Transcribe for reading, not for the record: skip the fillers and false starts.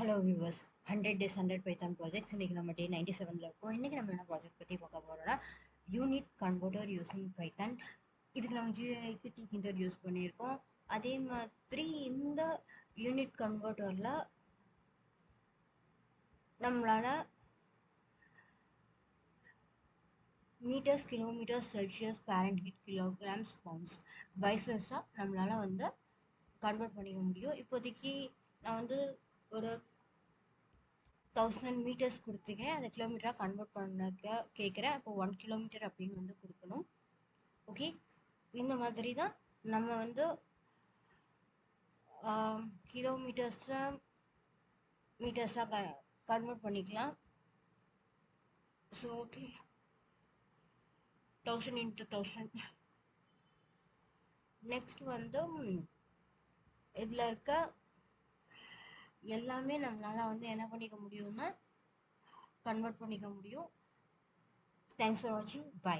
Hello viewers. 100 days 100 Python projects. இன்றைக்கி நம்ம டே 97 இருக்கோம். இன்றைக்கி நம்ம என்ன ப்ராஜெக்ட் பற்றி பார்க்க போகிறோம்னா யூனிட் கன்வெர்ட்டர் யூஸிங் பைத்தான். இதுக்கு நம்ம ஜிஐக்கு டிகிண்டர் யூஸ் பண்ணியிருக்கோம். அதே மாதிரி இந்த யூனிட் கன்வெர்ட்டரில் நம்மளால் metres, kilometres, Celsius, Fahrenheit, kilograms, pounds வைஸ்வர்ஸாக நம்மளால் வந்து கன்வெர்ட் பண்ணிக்க முடியும். இப்போதைக்கு நான் வந்து ஒரு 1000 மீட்டர்ஸ் கொடுத்துக்கிறேன். அதை கிலோமீட்டராக கன்வெர்ட் பண்ண கேட்குறேன். அப்போ 1 கிலோமீட்டர் அப்படின்னு வந்து கொடுக்கணும். ஓகே, இந்த மாதிரி தான் நம்ம வந்து கிலோமீட்டர்ஸை மீட்டர்ஸாக கன்வெர்ட் பண்ணிக்கலாம். So okay, 1000 into 1000. நெக்ஸ்ட் வந்து இதில் இருக்க எல்லாமே நம்மளால் வந்து என்ன பண்ணிக்க முடியும்னா கன்வெர்ட் பண்ணிக்க முடியும். தேங்க்ஸ் ஃபார் வாட்சிங். பை.